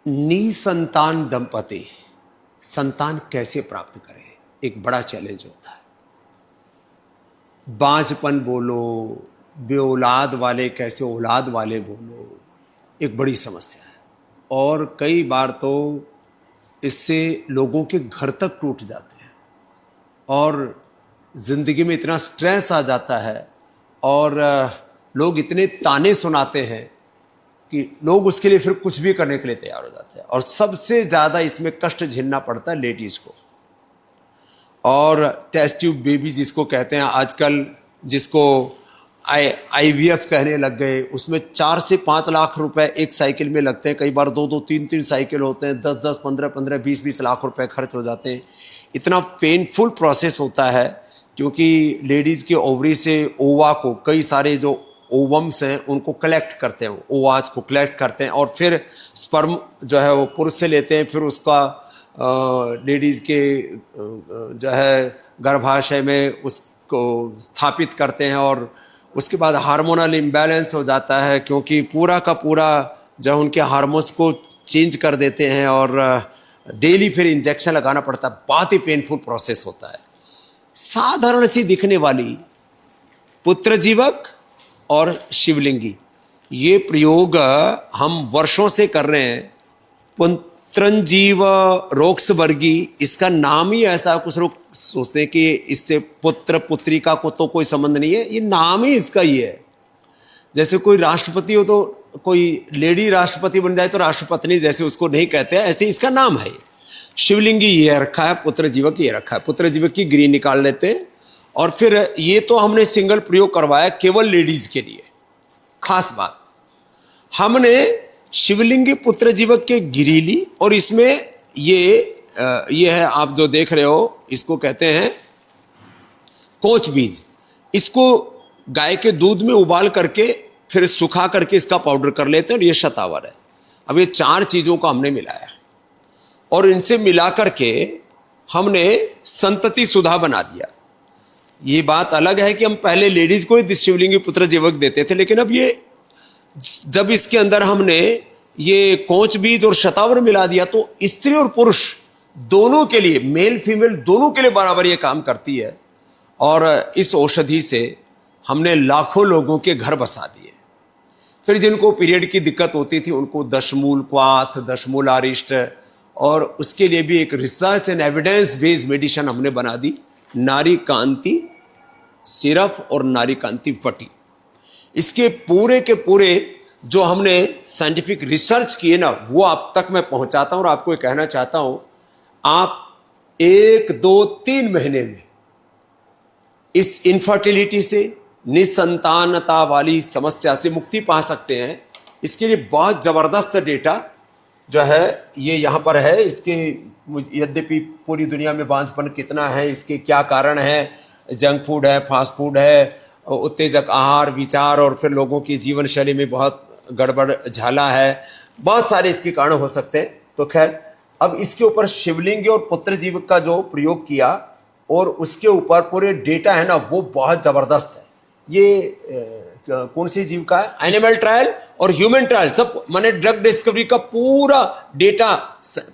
निसंतान दंपति संतान कैसे प्राप्त करें, एक बड़ा चैलेंज होता है। बांझपन बोलो, बेऔलाद वाले कैसे औलाद वाले बोलो, एक बड़ी समस्या है। और कई बार तो इससे लोगों के घर तक टूट जाते हैं और ज़िंदगी में इतना स्ट्रेस आ जाता है और लोग इतने ताने सुनाते हैं कि लोग उसके लिए फिर कुछ भी करने के लिए तैयार हो जाते हैं। और सबसे ज़्यादा इसमें कष्ट झेलना पड़ता है लेडीज़ को। और टेस्ट ट्यूब बेबी जिसको कहते हैं आजकल, जिसको IVF कहने लग गए, उसमें 4 से 5 लाख रुपए एक साइकिल में लगते हैं। कई बार 2-2, 3-3 साइकिल होते हैं, 10-10, 15-15, 20-20 लाख रुपए खर्च हो जाते हैं। इतना पेनफुल प्रोसेस होता है क्योंकि लेडीज़ के ओवरी से ओवा को, कई सारे जो ओवम्स हैं उनको कलेक्ट करते हैं, ओवाज को कलेक्ट करते हैं और फिर स्पर्म जो है वो पुरुष से लेते हैं, फिर उसका लेडीज़ के जो है गर्भाशय में उसको स्थापित करते हैं और उसके बाद हार्मोनल इम्बैलेंस हो जाता है क्योंकि पूरा का पूरा जो उनके हार्मोन्स को चेंज कर देते हैं और डेली फिर इंजेक्शन लगाना पड़ता है। बहुत ही पेनफुल प्रोसेस होता है। साधारण सी दिखने वाली पुत्रजीवक और शिवलिंगी, ये प्रयोग हम वर्षों से कर रहे हैं। पुत्रंजीव रोक्सबर्गी, इसका नाम ही ऐसा, कुछ लोग सोचते हैं कि इससे पुत्र पुत्रिका को तो कोई संबंध नहीं है, ये नाम ही इसका ही है। जैसे कोई राष्ट्रपति हो तो कोई लेडी राष्ट्रपति बन जाए तो राष्ट्रपत्नी जैसे उसको नहीं कहते हैं, ऐसे इसका नाम है। शिवलिंगी ये रखा है, पुत्रजीवक ये रखा है। पुत्रजीवक की गिरी निकाल लेते हैं और फिर ये तो हमने सिंगल प्रयोग करवाया केवल लेडीज के लिए। खास बात, हमने शिवलिंगी पुत्रजीवक के गिरी ली और इसमें ये है, आप जो देख रहे हो इसको कहते हैं कोच बीज। इसको गाय के दूध में उबाल करके फिर सुखा करके इसका पाउडर कर लेते हैं और ये शतावर है। अब ये 4 चीजों को हमने मिलाया और इनसे मिला करके हमने संतति सुधा बना दिया। ये बात अलग है कि हम पहले लेडीज को ही शिवलिंगी पुत्रजीवक देते थे, लेकिन अब ये जब इसके अंदर हमने ये कोच बीज और शतावर मिला दिया तो स्त्री और पुरुष दोनों के लिए, मेल फीमेल दोनों के लिए बराबर ये काम करती है। और इस औषधि से हमने लाखों लोगों के घर बसा दिए। फिर जिनको पीरियड की दिक्कत होती थी उनको दशमूल क्वाथ, दशमूल आरिष्ट, और उसके लिए भी एक research and evidence based medicine हमने बना दी, नारी कांति सिरप और नारी कांति वटी। इसके पूरे के पूरे जो हमने साइंटिफिक रिसर्च किए ना, वो आप तक मैं पहुंचाता हूं और आपको ये कहना चाहता हूं, आप 1, 2, 3 महीने में इस इनफर्टिलिटी से, निसंतानता वाली समस्या से मुक्ति पा सकते हैं। इसके लिए बहुत जबरदस्त डेटा जो है ये यहाँ पर है। इसके यद्यपि पूरी दुनिया में बांझपन कितना है, इसके क्या कारण है, जंक फूड है, फास्ट फूड है, उत्तेजक आहार विचार और फिर लोगों की जीवन शैली में बहुत गड़बड़ झाला है, बहुत सारे इसके कारण हो सकते हैं। तो खैर, अब इसके ऊपर शिवलिंगी और पुत्रजीवक का जो प्रयोग किया और उसके ऊपर पूरे डेटा है ना, वो बहुत जबरदस्त है। ये कौन सी जीव का है, एनिमल ट्रायल और ह्यूमन ट्रायल, सब माने ड्रग डिस्कवरी का पूरा डेटा,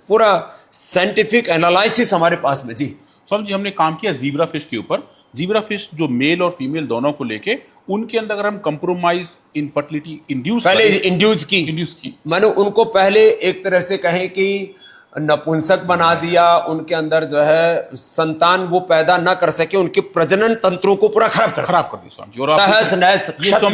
पूरा साइंटिफिक एनालिसिस हमारे पास में। जी स्वामी जी, हमने काम किया जीब्रा फिश के ऊपर। जीब्रा फिश जो मेल और फीमेल दोनों को लेके उनके अंदर अगर हम कंप्रोमाइज इनफर्टिलिटी इंड्यूस की माने उनको पहले एक तरह से कहें कि नपुंसक बना दिया, उनके अंदर जो है संतान वो पैदा ना कर सके, उनके प्रजनन तंत्रों को पूरा खराब कर दिया स्वामी जी, और तहस नहस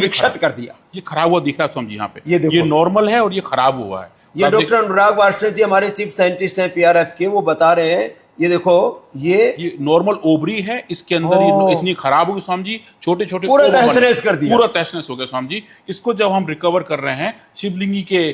क्षत कर दिया। ये खराब हुआ दिख रहा है स्वामी जी यहाँ पे, ये नॉर्मल है और ये खराब हुआ है। ये डॉक्टर अनुराग वार्ष्णेय जी हमारे चीफ साइंटिस्ट हैं PRF के, वो बता रहे हैं, ये देखो ये नॉर्मल ओवरी है, इसके अंदर इतनी खराब हुई स्वामी जी, छोटे छोटे पूरा तहस कर दिया, पूरा तहस हो गया स्वामी जी। इसको जब हम रिकवर कर रहे हैं शिवलिंगी के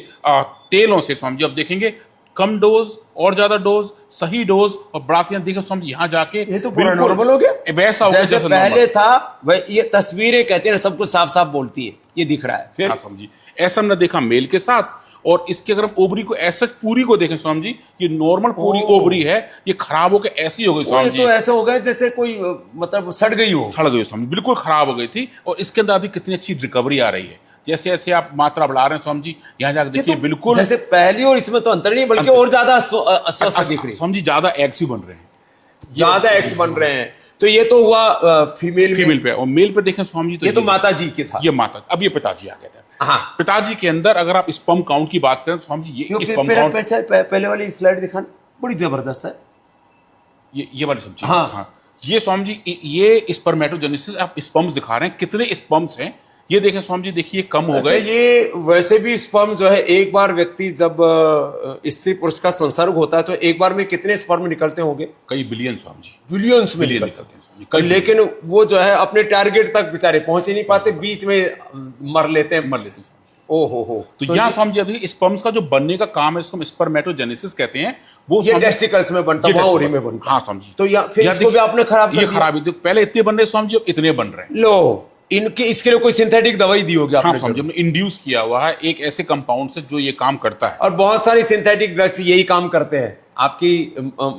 टेलों से स्वामी जी, अब देखेंगे कम डोज और ज्यादा डोज, सही डोज और बरातियां देखो स्वामी जी, यहाँ जाके ये तो पूरा नॉर्मल हो गया, वैसा हो गया जैसे पहले था। वह ये तस्वीरें कहते हैं सब कुछ साफ साफ बोलती है, ये दिख रहा है। फिर स्वामी जी ऐसा हमने देखा मेल के साथ, और इसके अगर हम ओवरी को ऐसा पूरी को देखें स्वामी जी, ये नॉर्मल पूरी ओवरी है, ये खराब होकर ऐसी हो गई स्वामी जी, तो ऐसा हो गया जैसे कोई मतलब सड़ गई हो, स्वामी, बिल्कुल खराब हो गई थी। और इसके अंदर अभी कितनी अच्छी रिकवरी आ रही है। जैसे जैसे आप मात्रा बढ़ा रहे हैं स्वामी जी, यहाँ जाकर ये देखिए तो बिल्कुल जैसे पहली और इसमें तो अंतर नहीं, बल्कि और ज्यादा अस्वस्थ दिख रही है, स्वामी जी ज्यादा एग्स ही बन रहे हैं, ज्यादा एक्स बन रहे हैं। तो ये तो हुआ फीमेल फीमेल पे। और मेल पे देखें स्वामी जी तो ये तो माता जी के था। ये माता, अब ये पिताजी आ गए थे। हाँ, पिताजी के अंदर अगर आप स्पर्म काउंट की बात करें तो स्वामी जी ये स्पर्म काउंट, पहले वाली स्लाइड दिखाना, बड़ी जबरदस्त है। ये वाली समझिए। हाँ। हाँ, ये स्वामी जी ये स्पर्मेटोजेनेसिस, आप स्पर्म्स दिखा रहे हैं, कितने स्पर्म्स हैं ये देखें स्वामी जी, देखिए कम हो अच्छा, गए। ये वैसे भी स्पर्म जो है, एक बार व्यक्ति जब स्त्री पुरुष का संसर्ग होता है तो एक बार में कितने स्पर्म निकलते होंगे? कई बिलियन स्वामी जी, बिलियंस में बिलियन निकलते निकलते हैं स्वामी, कई लेकिन वो जो है अपने टारगेट तक बेचारे पहुंच ही नहीं पाते, बीच में मर लेते हैं। मर लेते हैं स्वामी। ओ हो। तो यहाँ स्वामी जी अभी स्पर्म्स का जो बनने का काम है, इसको हम स्पर्मेटोजेनेसिस कहते हैं, वो ये स्वामी- टेस्टिकल्स में बनता है, वहां ओरी में बनता है। हाँ स्वामी जी। तो फिर यहाँ इसको भी देखिए, आपने खराब कर ये दिया। खराब है, पहले इतने बन रहे स्वामी जी, अब इतने बन रहे हैं। लो, इनके इसके लिए कोई सिंथेटिक दवाई दी होगी हाँ आपने स्वामी जी, हमने इंड्यूस किया हुआ है एक ऐसे कंपाउंड से जो ये काम करता है। और बहुत सारी सिंथेटिक ड्रग्स यही काम करते हैं, आपकी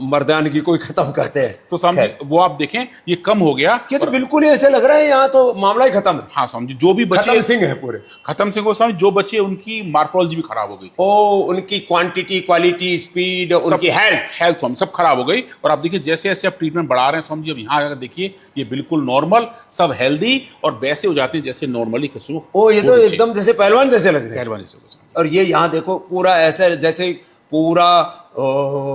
मर्दानगी को खत्म करते हैं। तो स्वामी जी वो आप देखें, ये कम हो गया। ये तो बिल्कुल ही ऐसे लग रहा है यहाँ तो मामला ही खत्म है। हाँ स्वामी जी, जो भी बचे खत्म सिंह है पूरे। खत्म सिंह गोस्वामी, जो बचे उनकी मार्फोलॉजी भी खराब हो गई थी, ओ, उनकी क्वांटिटी, क्वालिटी, स्पीड, उनकी हेल्थ स्वामी सब खराब हो गई। और आप देखिए जैसे जैसे आप ट्रीटमेंट बढ़ा रहे हैं स्वामी जी, अब यहाँ आकर देखिए ये बिल्कुल नॉर्मल, सब हेल्दी और वैसे हो जाते हैं जैसे नॉर्मली खुशबू। ओ, ये तो एकदम जैसे पहलवान जैसे लग रहे हैं। पहलवानी से गोस्वामी। और ये यहाँ देखो पूरा ऐसा जैसे पूरा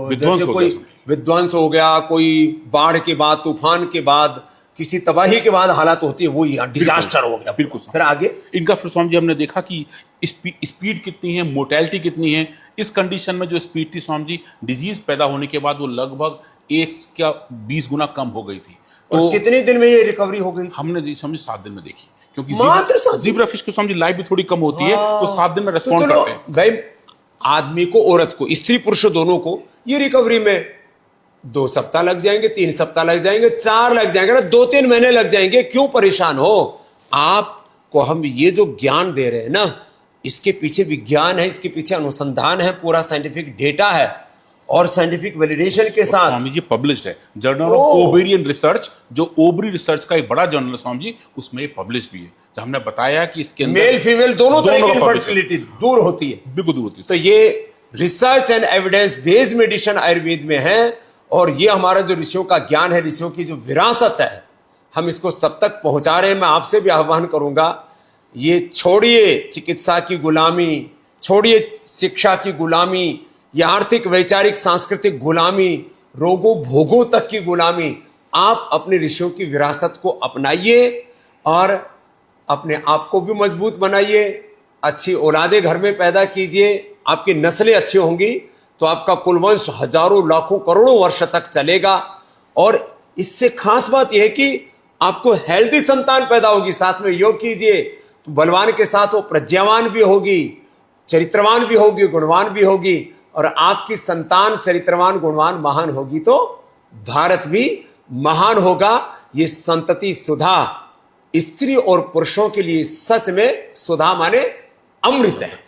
विध्वंस जैसे हो कोई गया। विध्वंस हो गया, कोई बाढ़ के बाद, तूफान के बाद, किसी तबाही के बाद हालात होती है, वो यहाँ डिजास्टर हो गया बिल्कुल। फिर आगे इनका फिर स्वामी जी हमने देखा कि स्पीड कितनी है, मोर्टेलिटी कितनी है। इस कंडीशन में जो स्पीड थी स्वामी जी, डिजीज पैदा होने के बाद वो लगभग 1 गुना कम हो गई थी। तो कितने दिन में ये रिकवरी हो गई? हमने समझी 7 दिन में देखी, क्योंकि मात्र 7 दिन? ज़ीब्रा फिश को समझी लाइफ भी थोड़ी कम होती है, तो 7 दिन में तो रेस्पॉन्ड चलो करते हैं। भाई, आदमी को, औरत को, स्त्री पुरुष दोनों को ये रिकवरी में 2 सप्ताह लग जाएंगे, 3 सप्ताह लग जाएंगे, 4 लग जाएंगे ना, 2-3 महीने लग जाएंगे। क्यों परेशान हो? आपको हम ये जो ज्ञान दे रहे हैं ना, इसके पीछे विज्ञान है, इसके पीछे अनुसंधान है, पूरा साइंटिफिक डेटा है और साइंटिफिक वैलिडेशन के साथ। स्वामी जी पब्लिश्ड है जर्नल ऑफ ओवेरियन रिसर्च, जो ओवरी रिसर्च का एक बड़ा जर्नल है स्वामी जी, उसमें ये पब्लिश्ड भी है। तो हमने बताया कि इसके अंदर मेल फीमेल दोनों तरह की का publish है। इनफर्टिलिटी दूर होती है। बिल्कुल दूर होती है। तो ये research and evidence based medicine Ayurveda में है, और ये हमारा जो ऋषियों का ज्ञान है, ऋषियों की जो विरासत है, हम इसको सब तक पहुंचा रहे हैं। मैं आपसे भी आह्वान करूंगा, ये छोड़िए चिकित्सा की गुलामी, छोड़िए शिक्षा की गुलामी, या आर्थिक, वैचारिक, सांस्कृतिक गुलामी, रोगों भोगों तक की गुलामी। आप अपने ऋषियों की विरासत को अपनाइए और अपने आप को भी मजबूत बनाइए, अच्छी औलादे घर में पैदा कीजिए। आपकी नस्लें अच्छी होंगी तो आपका कुलवंश हजारों, लाखों, करोड़ों वर्ष तक चलेगा। और इससे खास बात यह है कि आपको हेल्दी संतान पैदा होगी। साथ में योग कीजिए तो बलवान के साथ वो प्रज्ञावान भी होगी, चरित्रवान भी होगी, गुणवान भी होगी। और आपकी संतान चरित्रवान, गुणवान, महान होगी तो भारत भी महान होगा। ये संतति सुधा स्त्री और पुरुषों के लिए सच में सुधा माने अमृत है।